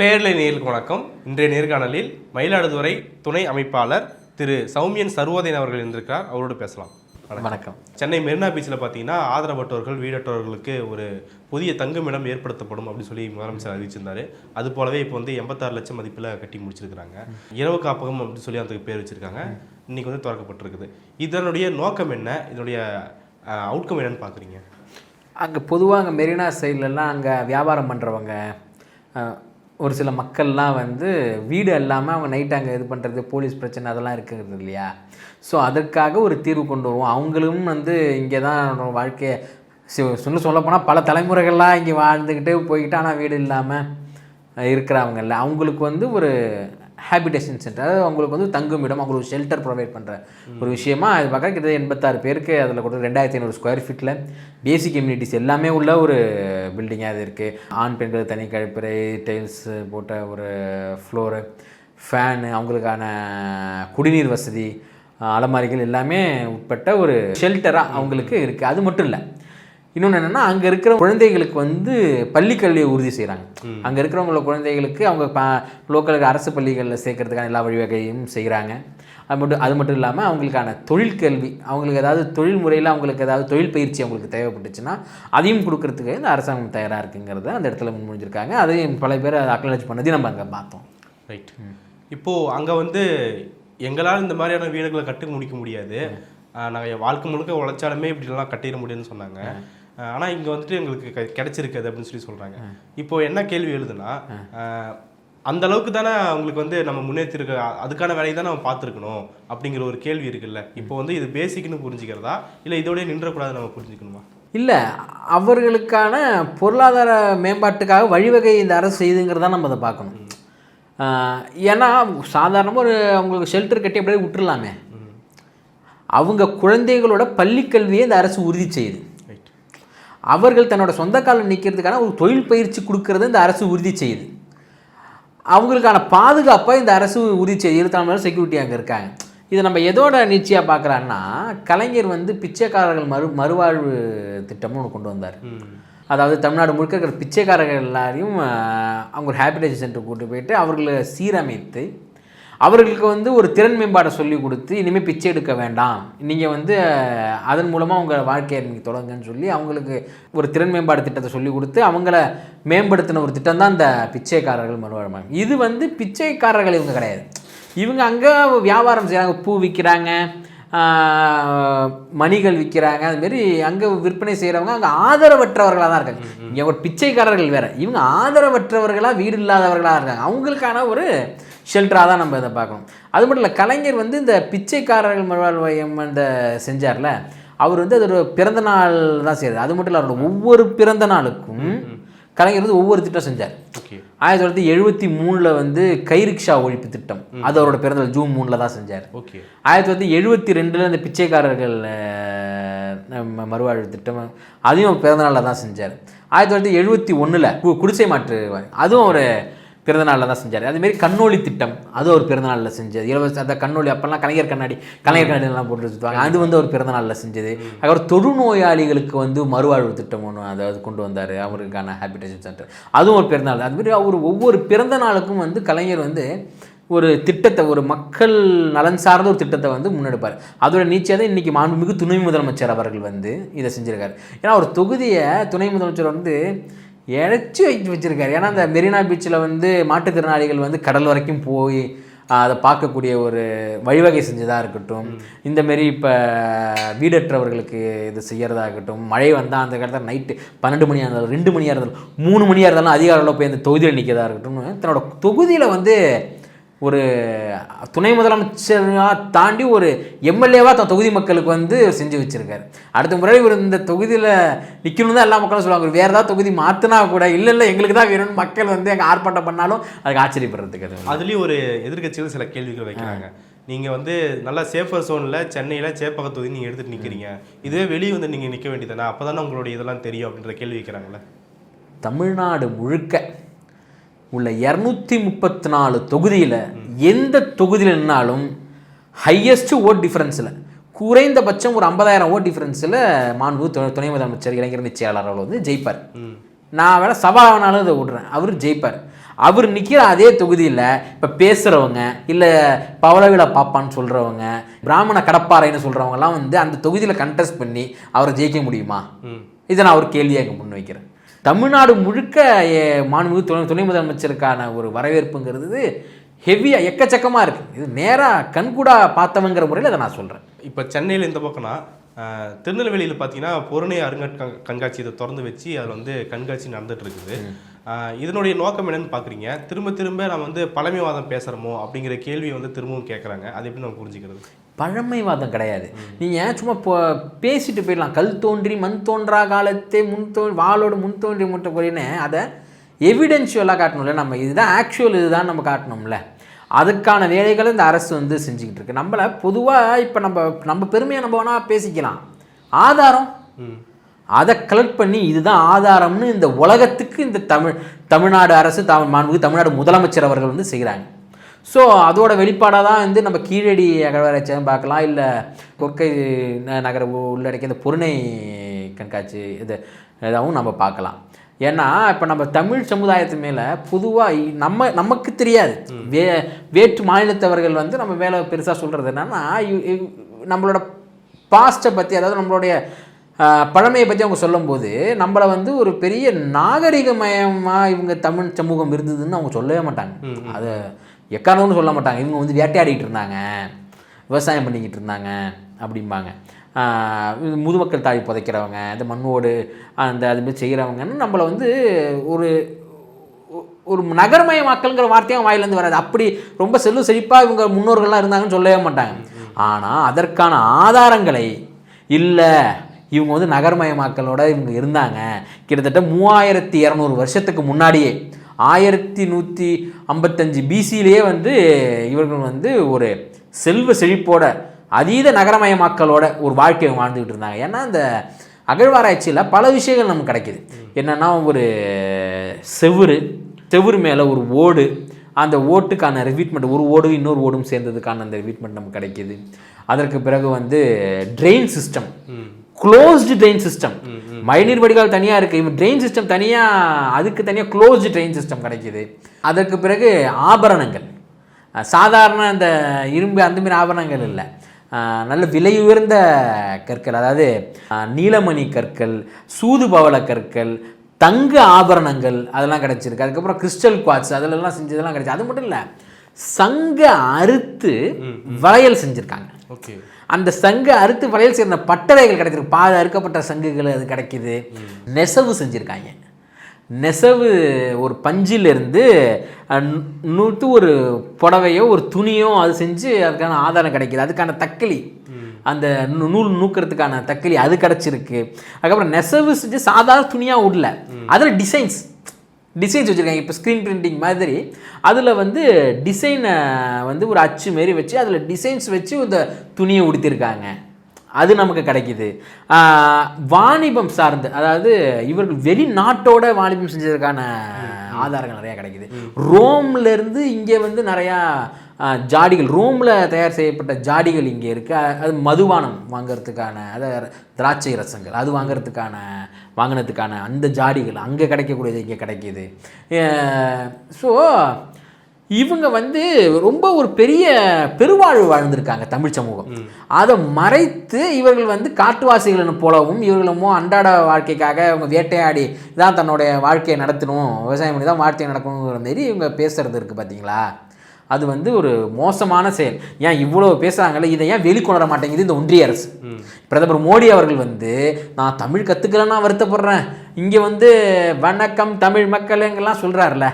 பேரலை நேயர்களுக்கு வணக்கம். இன்றைய நேர்காணலில் மயிலாடுதுறை துணை அமைப்பாளர் திரு சௌமியன் சர்வோதயன் அவர்கள் இருந்திருக்கிறார். அவரோடு பேசலாம். வணக்கம். சென்னை மெரினா பீச்சில் பார்த்தீங்கன்னா ஆதரவற்றவர்கள் வீடற்றவர்களுக்கு ஒரு புதிய தங்குமிடம் ஏற்படுத்தப்படும் அப்படின்னு சொல்லி முதலமைச்சர் அறிவிச்சிருந்தாரு. அது போலவே இப்போ வந்து 86 லட்சம் மதிப்பில் கட்டி முடிச்சிருக்கிறாங்க. இரவு காப்பகம் அப்படின்னு சொல்லி அதுக்கு பேர் வச்சிருக்காங்க. இன்னைக்கு வந்து திறக்கப்பட்டிருக்குது. இதனுடைய நோக்கம் என்ன, இதனுடைய அவுட்கம் என்னன்னு பார்க்குறீங்க? அங்கே பொதுவாக அங்கே மெரினா சைட்லலாம் அங்கே வியாபாரம் பண்ணுறவங்க ஒரு சில மக்கள்லாம் வந்து வீடு இல்லாமல் அவங்க நைட்டு அங்கே இது பண்ணுறது, போலீஸ் பிரச்சனை அதெல்லாம் இருக்குது இல்லையா? ஸோ அதற்காக ஒரு தீர்வு கொண்டு வருவோம். அவங்களும் வந்து இங்கே தான் வாழ்க்கையை சொல்லப்போனால் பல தலைமுறைகள்லாம் இங்கே வாழ்ந்துக்கிட்டு போய்கிட்டு ஆனால் வீடு இல்லாமல் இருக்கிறவங்கல்ல, அவங்களுக்கு வந்து ஒரு ஹேபிடேஷன் சென்டர், அதாவது அவங்களுக்கு வந்து தங்குமிடம், அவங்களுக்கு ஷெல்டர் ப்ரொவைட் பண்ணுற ஒரு விஷயமா அது பார்க்க கிட்டத்தட்ட 86 பேருக்கு அதில் கூட 2500 ஸ்கொயர் ஃபீட்டில் பேசிக் கம்யூனிட்டிஸ் எல்லாமே உள்ள ஒரு பில்டிங்காக அது இருக்குது. ஆண் பெண்கள் தனி கழிப்பறை, டைல்ஸ் போட்ட ஒரு ஃப்ளோரு, ஃபேனு, அவங்களுக்கான குடிநீர் வசதி, அலமாரிகள் எல்லாமே உட்பட்ட ஒரு ஷெல்டராக அவங்களுக்கு இருக்குது. அது மட்டும் இல்லை, இன்னொன்று என்னென்னா அங்கே இருக்கிற குழந்தைகளுக்கு வந்து பள்ளிக்கல்வியை உறுதி செய்கிறாங்க. அங்கே இருக்கிறவங்கள குழந்தைகளுக்கு அவங்க லோக்கலுக்கு அரசு பள்ளிகளில் சேர்க்கறதுக்கான எல்லா வழிவகையும் செய்கிறாங்க. அது மட்டும் இல்லாமல் அவங்களுக்கான தொழிற்கல்வி, அவங்களுக்கு ஏதாவது தொழில் முறையில் அவங்களுக்கு ஏதாவது தொழில் பயிற்சி அவங்களுக்கு தேவைப்பட்டுச்சுன்னா அதையும் கொடுக்கறதுக்கு இந்த அரசாங்கம் தயாராக இருக்குங்கிறத அந்த இடத்துல முன்மொழிஞ்சிருக்காங்க. அதையும் பல பேர் அதை அக்னாலேஜ் பண்ணதையும் நம்ம அங்கே பார்த்தோம். ரைட். இப்போது அங்கே வந்து எங்களால் இந்த மாதிரியான வீடுகளை கட்டி முடிக்க முடியாது, நாங்கள் வாழ்க்கை முழுக்க உழைச்சாலுமே இப்படிலாம் கட்டிட முடியும்னு சொன்னாங்க. ஆனால் இங்கே வந்துட்டு எங்களுக்கு கிடைச்சிருக்குது அப்படின்னு சொல்லி சொல்கிறாங்க. இப்போது என்ன கேள்வி எழுதுனா, அந்த அளவுக்கு தானே அவங்களுக்கு வந்து நம்ம முன்னேற்றிருக்க, அதுக்கான வேலையை தான் நம்ம பார்த்துருக்கணும் அப்படிங்கிற ஒரு கேள்வி இருக்குல்ல. இப்போ வந்து இது பேசிக்னு புரிஞ்சுக்கிறதா இல்லை இதோடய நின்றக்கூடாது நம்ம புரிஞ்சுக்கணுமா? இல்லை, அவர்களுக்கான பொருளாதார மேம்பாட்டுக்காக வழிவகை இந்த அரசு செய்துங்கிறதா நம்ம அதை பார்க்கணும். ஏன்னா சாதாரணமாக ஒரு அவங்களுக்கு ஷெல்டர் கட்டி அப்படியே விட்டுருலாமே, அவங்க குழந்தைகளோட பள்ளிக்கல்வியை இந்த அரசு உறுதி செய்யுது. அவர்கள் தன்னோட சொந்த காலம் நிற்கிறதுக்கான ஒரு தொழில் பயிற்சி கொடுக்கறது இந்த அரசு உறுதி செய்யுது. அவங்களுக்கான பாதுகாப்பாக இந்த அரசு உறுதி செய்யுது. 24 மணி செக்யூரிட்டி அங்கே இருக்காங்க. இதை நம்ம எதோட நீட்சியாக பார்க்குறான்னா, கலைஞர் வந்து பிச்சைக்காரர்கள் மறுவாழ்வு திட்டம்னு ஒன்று கொண்டு வந்தார். அதாவது தமிழ்நாடு முழுக்க இருக்கிற பிச்சைக்காரர்கள் எல்லாரையும் அவங்க ஒரு ஹேபிடேஷன் சென்டர் கூட்டு போயிட்டு அவர்களை சீரமைத்து அவர்களுக்கு வந்து ஒரு திறன் மேம்பாடை சொல்லி கொடுத்து இனிமேல் பிச்சை எடுக்க வேண்டாம், நீங்கள் வந்து அதன் மூலமாக உங்கள் வாழ்க்கையை நீங்கள் தொடங்குன்னு சொல்லி அவங்களுக்கு ஒரு திறன் மேம்பாடு திட்டத்தை சொல்லி கொடுத்து அவங்கள மேம்படுத்தின ஒரு திட்டம் தான் இந்த பிச்சைக்காரர்கள் மறுவாழ்வு. இது வந்து பிச்சைக்காரர்கள் இவங்க கிடையாது. இவங்க அங்கே வியாபாரம் செய்கிறாங்க, பூ விற்கிறாங்க, மணிகள் விற்கிறாங்க, அதுமாரி அங்கே விற்பனை செய்கிறவங்க அங்கே ஆதரவற்றவர்களாக தான் இருக்காங்க. இங்கே ஒரு பிச்சைக்காரர்கள் வேறு, இவங்க ஆதரவற்றவர்களாக வீடு இல்லாதவர்களாக இருக்காங்க. அவங்களுக்கான ஒரு ஷெல்டராக தான் நம்ம இதை பார்க்கணும். அது மட்டும் இல்லை, கலைஞர் வந்து இந்த பிச்சைக்காரர்கள் மறுவாழ்வு அந்த செஞ்சார்ல, அவர் வந்து அதோட பிறந்த நாள் தான் செய்கிறார். அது மட்டும் இல்லை, அவரோட ஒவ்வொரு பிறந்த நாளுக்கும் கலைஞர் வந்து ஒவ்வொரு திட்டம் செஞ்சார். 1973 வந்து கைரிக்ஷா ஒழிப்பு திட்டம், அது அவரோட பிறந்தநாள் ஜூன் 3 தான் செஞ்சார். 1972 இந்த பிச்சைக்காரர்கள் மறுவாழ்வு திட்டம், அதையும் பிறந்தநாளில் தான் செஞ்சார். 1971 குடிசை மாற்று, அதுவும் ஒரு பிறந்தநாளில் தான் செஞ்சார். அதுமாரி கண்ணொளி திட்டம், அது ஒரு பிறந்தநாளில் செஞ்சது. இலவச அந்த கண்ணொளி, அப்போல்லாம் கலைஞர் கண்ணாடிலாம் போட்டு வச்சுருவாங்க, அது வந்து ஒரு பிறந்தநாளில் செஞ்சது. அப்புறம் தொழுநோயாளிகளுக்கு வந்து மறுவாழ்வு திட்டம் ஒன்று அதாவது கொண்டு வந்தார், அவருக்கான ஹேபிடேஷன் சென்டர், அதுவும் ஒரு பிறந்தநாள். அதுமாரி அவர் ஒவ்வொரு பிறந்த நாளுக்கும் வந்து கலைஞர் வந்து ஒரு திட்டத்தை, ஒரு மக்கள் நலன் சார்ந்த ஒரு திட்டத்தை வந்து முன்னெடுப்பார். அதோட நீச்சியாக தான் இன்றைக்கி மாண்புமிகு துணை முதலமைச்சர் அவர்கள் வந்து இதை செஞ்சுருக்காரு. ஏன்னா ஒரு தொகுதியை துணை முதலமைச்சர் வந்து இழைச்சி வச்சுருக்காரு. ஏன்னா அந்த மெரினா பீச்சில் வந்து மாற்றுத்திறனாளிகள் வந்து கடல் வரைக்கும் போய் அதை பார்க்கக்கூடிய ஒரு வழிவகை செஞ்சதாக இருக்கட்டும், இந்தமாரி இப்போ வீடற்றவர்களுக்கு இது செய்கிறதா இருக்கட்டும், மழை வந்தால் அந்த காலத்தில் நைட்டு 12 மணியாக இருந்தாலும் 2 மணியாக இருந்தாலும் 3 மணியாக இருந்தாலும் அதிகாரியில் போய் அந்த தொகுதியில் நிற்கிறதா இருக்கட்டும், தன்னோட தொகுதியில் வந்து ஒரு துணை முதலமைச்சராக தாண்டி ஒரு எம்எல்ஏவாக தன் தொகுதி மக்களுக்கு வந்து செஞ்சு வச்சுருக்காரு. அடுத்த முறை இவர் இந்த தொகுதியில் நிற்கணும் தான் எல்லா மக்களும் சொல்லுவாங்க. வேறு ஏதாவது தொகுதி மாற்றினா கூட இல்லை எங்களுக்கு தான் வேணும்னு மக்கள் வந்து எங்கள் ஆர்ப்பாட்டம் பண்ணாலும் அதுக்கு ஆச்சரியப்படுறதுக்கு அது. அதுலேயும் ஒரு எதிர்கட்சிகள் சில கேள்விகள் வைக்கிறாங்க. நீங்கள் வந்து நல்லா சேஃபர் ஜோனில் சென்னையில் சேப்பக தொகுதி நீங்கள் எடுத்துகிட்டு நிற்கிறீங்க, இதுவே வெளியே வந்து நீங்கள் நிற்க வேண்டியதானே, அப்போ தானே உங்களுடைய இதெல்லாம் தெரியும் அப்படின்ற கேள்வி வைக்கிறாங்களே. தமிழ்நாடு முழுக்க உள்ள 234 தொகுதியில் எந்த தொகுதியில் நின்னாலும் ஹையஸ்ட் ஓட் டிஃபரன்ஸில், குறைந்தபட்சம் ஒரு 50,000 ஓட் டிஃபரன்ஸில் மாண்பு துணை முதலமைச்சர் இளைஞர் நிச்சயாளர் அவர்கள் வந்து ஜெயிப்பார். நான் வேணால் சவாலானாலும் இதை விட்றேன், அவர் ஜெயிப்பார். அவர் நிற்கிற அதே தொகுதியில் இப்போ பேசுகிறவங்க, இல்லை பவளவிழா பாப்பான்னு சொல்கிறவங்க, பிராமண கடப்பாறைன்னு சொல்கிறவங்கலாம் வந்து அந்த தொகுதியில் கண்டெஸ்ட் பண்ணி அவரை ஜெயிக்க முடியுமா? இதை நான் ஒரு கேள்வியாக இங்கே முன் வைக்கிறேன். தமிழ்நாடு முழுக்க மாண்புமிகு துணை முதலமைச்சருக்கான ஒரு வரவேற்புங்கிறது ஹெவியாக எக்கச்சக்கமாக இருக்குது. இது நேராக கண்கூடா பார்த்தவங்கிற முறையில் அதை நான் சொல்கிறேன். இப்போ சென்னையில் இந்த பக்கம்னா திருநெல்வேலியில் பார்த்தீங்கன்னா பொருணை கண்காட்சி இதை திறந்து வச்சு அதில் வந்து கண்காட்சி நடந்துட்டு இருக்குது. இதனுடைய நோக்கம் என்னன்னு பார்க்குறீங்க? திரும்ப திரும்ப நம்ம வந்து பழமைவாதம் பேசுகிறோமோ அப்படிங்கிற கேள்வி வந்து திரும்பவும் கேட்குறாங்க. அது எப்படி நம்ம புரிஞ்சுக்கிறது? பழமைவாதம் கிடையாது. நீங்கள் சும்மா பேசிட்டு போயிடலாம். கல் தோன்றி மண் தோன்றா காலத்தே வாளோடு முன் தோன்றி முட்டை கொறின்னு அதை எவிடென்ஷுவலாக காட்டணும்ல. நம்ம இதுதான் ஆக்சுவல், இதுதான் நம்ம காட்டணும்ல. அதுக்கான வேலைகளை இந்த அரசு வந்து செஞ்சுக்கிட்டு இருக்கு. நம்மளை பொதுவாக இப்போ நம்ம பெருமையாக நம்ம வேணால் பேசிக்கலாம். ஆதாரம் அதை கலெக்ட் பண்ணி இதுதான் ஆதாரம்னு இந்த உலகத்துக்கு இந்த தமிழ்நாடு அரசு மாண்புமிகு தமிழ்நாடு முதலமைச்சர் அவர்கள் வந்து செய்கிறாங்க. ஸோ அதோட வெளிப்பாடாக தான் வந்து நம்ம கீழடி அகழ்வாராய்ச்சியும் பார்க்கலாம், இல்லை கொற்கை நகர உள்ளடக்கிய இந்த பொருணை கண்காட்சி இதாகவும் நம்ம பார்க்கலாம். ஏன்னா இப்போ நம்ம தமிழ் சமுதாயத்து மேலே பொதுவாக நமக்கு தெரியாது, வேற்று மாநிலத்தவர்கள் வந்து நம்ம மேலே பெருசாக சொல்கிறது என்னன்னா, நம்மளோட பாஸ்ட்டை பற்றி, அதாவது நம்மளுடைய பழமையை பற்றி அவங்க சொல்லும்போது நம்மளை வந்து ஒரு பெரிய நாகரிகமயமாக இவங்க தமிழ் சமூகம் இருந்ததுன்னு அவங்க சொல்லவே மாட்டாங்க. அதை எக்காரணம்னு சொல்ல மாட்டாங்க. இவங்க வந்து வேட்டையாடிட்டு இருந்தாங்க, விவசாயம் பண்ணிக்கிட்டு இருந்தாங்க அப்படிம்பாங்க. முதுமக்கள் தாழி புதைக்கிறவங்க, இந்த மண்ணோடு அந்த அதுமாதிரி செய்கிறவங்கன்னு நம்மளை வந்து ஒரு நகரமயமாக்கல்ங்கிற வார்த்தையும் வாயிலேருந்து வராது. அப்படி ரொம்ப செழிப்பாக இவங்க முன்னோர்கள்லாம் இருந்தாங்கன்னு சொல்லவே மாட்டாங்க. ஆனால் அதற்கான ஆதாரங்களை இல்லை, இவங்க வந்து நகர்மயமாக்கலோட இவங்க இருந்தாங்க. கிட்டத்தட்ட 3200 வருஷத்துக்கு முன்னாடியே 1155 பிசிலேயே வந்து இவர்கள் வந்து ஒரு செல்வ செழிப்போட அதீத நகரமயமாக்கலோட ஒரு வாழ்க்கையை வாழ்ந்துக்கிட்டு இருந்தாங்க. ஏன்னா இந்த அகழ்வாராய்ச்சியில் பல விஷயங்கள் நமக்கு கிடைக்கிது. என்னென்னா ஒரு செவுறு மேலே ஒரு ஓடு, அந்த ஓட்டுக்கான ரிவீட்மெண்ட், ஒரு ஓடும் இன்னொரு ஓடும் சேர்ந்ததுக்கான அந்த ரிவீட்மெண்ட் நமக்கு கிடைக்கிது. அதற்கு பிறகு வந்து train system, closed train system, மழைநீர் வடிகால் தனியாக இருக்குது, இவன் ட்ரெயின் சிஸ்டம் தனியாக, அதுக்கு தனியாக க்ளோஸ்டு ட்ரெயின் சிஸ்டம் கிடைக்கிது. அதற்கு பிறகு ஆபரணங்கள், சாதாரண அந்த இரும்பு அந்தமாரி ஆபரணங்கள் இல்லை, நல்ல விலை உயர்ந்த கற்கள், அதாவது நீலமணி கற்கள், சூதுபவள கற்கள், தங்க ஆபரணங்கள் அதெல்லாம் கிடச்சிருக்கு. அதுக்கப்புறம் கிறிஸ்டல் குவாட்ஸ் அதிலெல்லாம் செஞ்சதெல்லாம் கிடச்சி. அது மட்டும் இல்லை, சங்க அறுத்து வளையல் செஞ்சுருக்காங்க. ஓகே, அந்த சங்க அறுத்து வளையல் செய்கிற பட்டறைகள் கிடைச்சிருக்கு. பாதி அறுக்கப்பட்ட சங்குகள் அது கிடைக்கிது. நெசவு செஞ்சுருக்காங்க. நெசவு ஒரு பஞ்சிலிருந்து ஒரு புடவையோ ஒரு துணியோ அது செஞ்சு அதுக்கான ஆதாரம் கிடைக்கிது. அதுக்கான தக்கிலி, அந்த நூல் நூக்கிறதுக்கான தக்கிலி அது கிடச்சிருக்கு. அதுக்கப்புறம் நெசவு செஞ்சு சாதாரண துணியாக விடல, அதில் டிசைன்ஸ் வச்சுருக்காங்க. இப்போ ஸ்க்ரீன் பிரிண்டிங் மாதிரி அதில் வந்து டிசைனை வந்து ஒரு அச்சு மாரி வச்சு அதில் டிசைன்ஸ் வச்சு இந்த துணியை உடுத்திருக்காங்க. அது நமக்கு கிடைக்கிது. வாணிபம் சார்ந்து, அதாவது இவர்கள் வெளிநாட்டோட வாணிபம் செஞ்சதுக்கான ஆதாரங்கள் நிறையா கிடைக்கிது. ரோம்லேருந்து இங்கே வந்து நிறையா ஜாடிகள், ரோமில் தயார் செய்யப்பட்ட ஜாடிகள் இங்கே இருக்குது. அது மதுபானம் வாங்கிறதுக்கான, அதாவது திராட்சை ரசங்கள் அது வாங்கினதுக்கான அந்த ஜாடிகள் அங்கே கிடைக்கக்கூடியது இங்கே கிடைக்கிது. ஸோ இவங்க வந்து ரொம்ப ஒரு பெரிய பெருவாழ்வு வாழ்ந்திருக்காங்க தமிழ் சமூகம். அதை மறைத்து இவர்கள் வந்து காட்டுவாசிகள் போலவும், இவர்களுமோ அன்றாட வாழ்க்கைக்காக இவங்க வேட்டையாடி தான் தன்னுடைய வாழ்க்கையை நடத்தணும், விவசாயம் பண்ணி தான் வாழ்க்கையை நடக்கணுங்கிற மாரி இவங்க பேசுகிறது இருக்குது பார்த்தீங்களா? அது வந்து ஒரு மோசமான செயல். ஏன் இவ்வளோ பேசுகிறாங்கல்ல, இதை ஏன் வெளிக்கொணர மாட்டேங்குது இந்த ஒன்றிய அரசு? பிரதமர் மோடி அவர்கள் வந்து நான் தமிழ் கற்றுக்கலன்னா வருத்தப்படுறேன், இங்கே வந்து வணக்கம் தமிழ் மக்களுங்கெல்லாம் சொல்கிறாருல,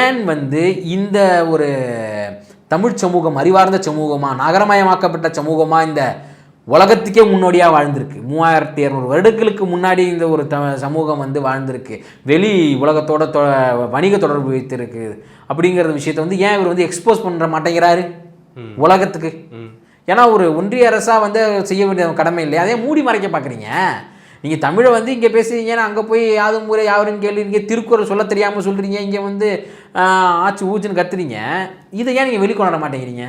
ஏன் வந்து இந்த ஒரு தமிழ் சமூகம் அறிவார்ந்த சமூகமாக, நகரமயமாக்கப்பட்ட சமூகமாக இந்த உலகத்துக்கே முன்னோடியாக வாழ்ந்திருக்கு. 3200 வருடங்களுக்கு முன்னாடி இந்த ஒரு சமூகம் வந்து வாழ்ந்திருக்கு, வெளி உலகத்தோட வணிக தொடர்பு வைத்திருக்கு. அப்படிங்கிற விஷயத்தை வந்து ஏன் இவர் வந்து எக்ஸ்போஸ் பண்ண மாட்டேங்கிறாரு உலகத்துக்கு? ஏன்னா ஒரு ஒன்றிய அரசாக வந்து செய்ய வேண்டிய கடமை இல்லையா? அதே மூடி மறைக்க பார்க்குறீங்க. நீங்கள் தமிழை வந்து இங்கே பேசுறீங்கன்னா அங்கே போய் யாரும் முறை யாரும் கேள்வி, இங்கே திருக்குறள் சொல்ல தெரியாமல் சொல்கிறீங்க, இங்கே வந்து ஆச்சு ஊச்சுன்னு கத்துறீங்க. இதை ஏன் நீங்கள் வெளிக்கொணர மாட்டேங்கிறீங்க?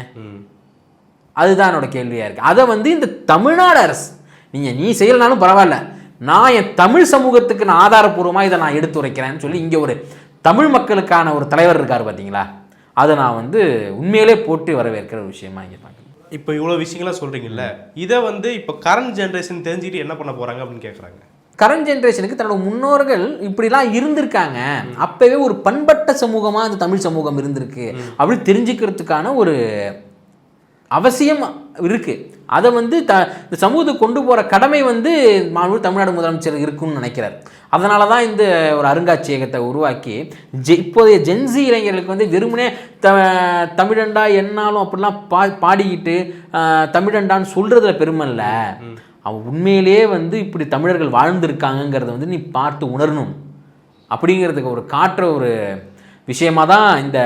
அதுதான் என்னோட கேள்வியாக இருக்குது. அதை வந்து இந்த தமிழ்நாடு அரசு, நீ செய்யலனாலும் பரவாயில்ல, நான் என் தமிழ் சமூகத்துக்கு நான் ஆதாரப்பூர்வமாக இதை நான் எடுத்துரைக்கிறேன்னு சொல்லி இங்கே ஒரு தமிழ் மக்களுக்கான ஒரு தலைவர் இருக்கார் பார்த்தீங்களா, அதை நான் வந்து உண்மையிலே போட்டு வரவேற்கிற ஒரு விஷயமா இங்கே பார்க்குறேன். இப்போ இவ்வளோ விஷயங்கள்லாம் சொல்கிறீங்கல்ல, இதை வந்து இப்போ கரண்ட் ஜென்ரேஷன் தெரிஞ்சுக்கிட்டு என்ன பண்ண போகிறாங்க அப்படின்னு கேட்குறாங்க. கரண்ட் ஜென்ரேஷனுக்கு தன்னோட முன்னோர்கள் இப்படிலாம் இருந்திருக்காங்க, அப்பவே ஒரு பண்பட்ட சமூகமாக அந்த தமிழ் சமூகம் இருந்திருக்கு அப்படி தெரிஞ்சுக்கிறதுக்கான ஒரு அவசியம் இருக்குது. அதை வந்து இந்த சமூகத்துக்கு கொண்டு போகிற கடமை வந்து தமிழ்நாடு முதலமைச்சர் இருக்குன்னு நினைக்கிறார். அதனால தான் இந்த ஒரு அருங்காட்சியகத்தை உருவாக்கி இப்போதைய ஜென்சி இளைஞர்களுக்கு வந்து வெறுமனே தமிழண்டா என்னாலும் அப்படிலாம் பாடிக்கிட்டு தமிழண்டான்னு சொல்கிறதுல பெருமை இல்லை, அவன் உண்மையிலேயே வந்து இப்படி தமிழர்கள் வாழ்ந்திருக்காங்கங்கிறத வந்து நீ பார்த்து உணரணும் அப்படிங்கிறதுக்கு ஒரு காட்டுற ஒரு விஷயமாக தான் இந்த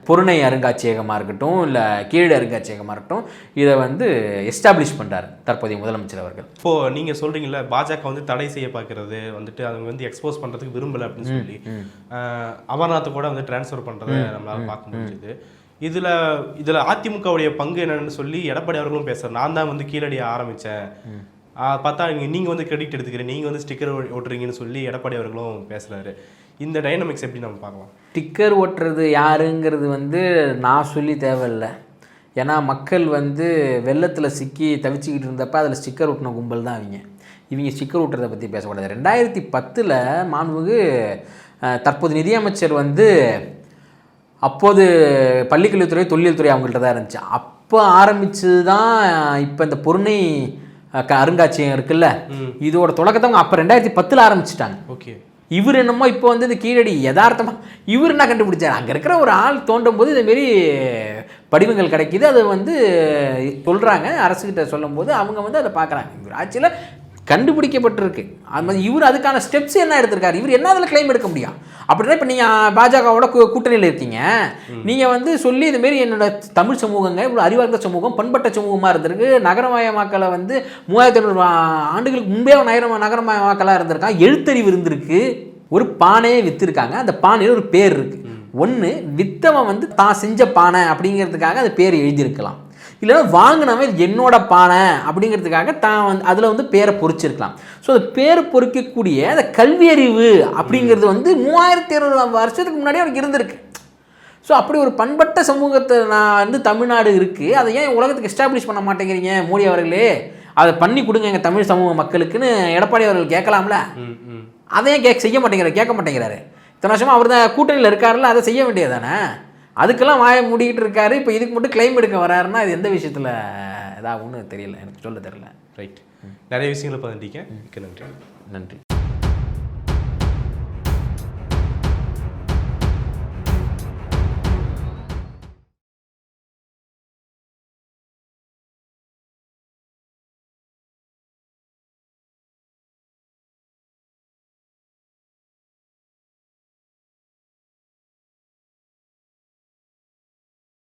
பொருணை அருங்காட்சியகமாக இருக்கட்டும், இல்லை கீழடி அருங்காட்சியகமாக இருக்கட்டும், இதை வந்து எஸ்டாப்ளிஷ் பண்ணுறாரு தற்போதைய முதலமைச்சர் அவர்கள். இப்போது நீங்கள் சொல்கிறீங்களா பாஜக வந்து தடை செய்ய பார்க்கறது வந்துட்டு அவங்க வந்து எக்ஸ்போஸ் பண்ணுறதுக்கு விரும்பலை அப்படின்னு சொல்லி அமர்நாத்தை கூட வந்து டிரான்ஸ்ஃபர் பண்ணுறதை நம்மளால் பார்க்க முடியுது. இதில் அதிமுகவுடைய பங்கு என்னன்னு சொல்லி எடப்பாடி அவர்களும் பேசுகிறார். நான் தான் வந்து கீழடியை ஆரம்பித்தேன், பார்த்தா நீங்கள் வந்து கிரெடிட் எடுத்துக்கிறேன், நீங்கள் வந்து ஸ்டிக்கர் ஓட்டுறீங்கன்னு சொல்லி எடப்பாடி அவர்களும் பேசுகிறாரு. இந்த டைனமிக்ஸ் எப்படி நம்ம பார்க்கலாம்? ஸ்டிக்கர் ஓட்டுறது யாருங்கிறது வந்து நான் சொல்லி தேவையில்லை. ஏன்னா மக்கள் வந்து வெள்ளத்தில் சிக்கி தவிச்சிக்கிட்டு இருந்தப்போ அதில் ஸ்டிக்கர் ஓட்டின கும்பல் தான் இவங்க ஸ்டிக்கர் ஓட்டுறதை பற்றி பேசக்கூடாது. 2010 மாண்புமிகு தற்போது நிதியமைச்சர் வந்து அப்போது பள்ளிக்கல்வித்துறை தொல்லியல் துறை அவங்கள்ட்ட தான் இருந்துச்சு. அப்போ ஆரம்பித்து தான் இப்போ இந்த பொருணை அருங்காட்சியகம் இருக்குல்ல, இதோட தொடக்கத்தை அவங்க அப்போ 2010 ஆரம்பிச்சிட்டாங்க. ஓகே, இவர் என்னமோ இப்போ வந்து இந்த கீழடி யதார்த்தமாக இவர் என்ன கண்டுபிடிச்சார், அங்கே இருக்கிற ஒரு ஆள் தோண்டும் போது இதேமாரி படிவங்கள் கிடைக்கிது, அதை வந்து சொல்கிறாங்க, அரசுக்கிட்ட சொல்லும்போது அவங்க வந்து அதை பார்க்குறாங்க. இவர் ஆட்சியில் கண்டுபிடிக்கப்பட்டிருக்கு. அது மாதிரி இவர் அதுக்கான ஸ்டெப்ஸ் என்ன எடுத்திருக்காரு, இவர் என்ன அதில் கிளைம் எடுக்க முடியும்? அப்படின்னா இப்போ நீங்கள் பாஜகவோட கூட்டணியில் இருக்கீங்க, நீங்கள் வந்து சொல்லி இதுமாரி என்னோட தமிழ் சமூகங்க இவ்வளோ அறிவார்ந்த சமூகம் பண்பட்ட சமூகமாக இருந்திருக்கு, நகரமயமாக்கலை வந்து 3500 ஆண்டுகளுக்கு முன்பே நகரமயமாக்கலாக இருந்திருக்கான், எழுத்தறிவு இருந்திருக்கு, ஒரு பானையை விற்றுருக்காங்க, அந்த பானையில் ஒரு பேர் இருக்குது. ஒன்று வித்தவன் வந்து தான் செஞ்ச பானை அப்படிங்கிறதுக்காக அந்த பேர் எழுதியிருக்கலாம், இல்லைன்னா வாங்கினவன் என்னோட பானை அப்படிங்கிறதுக்காக தான் வந்து அதில் வந்து பேரை பொறிச்சிருக்கலாம். ஸோ அந்த பேர் பொறிக்கக்கூடிய அந்த கல்வியறிவு அப்படிங்கிறது வந்து 3200 வருஷத்துக்கு முன்னாடி அவருக்கு இருந்திருக்கு. ஸோ அப்படி ஒரு பண்பட்ட சமூகத்தை நான் வந்து தமிழ்நாடு இருக்குது, அதை ஏன் உலகத்துக்கு எஸ்டாப்ளிஷ் பண்ண மாட்டேங்கிறீங்க மோடி அவர்களே, அதை பண்ணி கொடுங்க எங்கள் தமிழ் சமூக மக்களுக்குன்னு எடப்பாடி அவர்கள் கேட்கலாம்ல, அதையும் செய்ய மாட்டேங்கிறார், கேட்க மாட்டேங்கிறாரு. இத்தனை வருஷமாக அவர் தான் கூட்டணியில் இருக்காருல்ல, அதை செய்ய வேண்டியது தானே, அதுக்கெல்லாம் வாய மூடிக்கிட்டு இருக்காரு. இப்போ இதுக்கு மட்டும் கிளைம் எடுக்க வராருன்னா இது எந்த விஷயத்தில் ஏதாவது ஒன்றும் தெரியல, எனக்கு சொல்ல தெரியல. ரைட், நிறைய விஷயங்களை பகிர்ந்தீங்க, மிக்க நன்றி. நன்றி.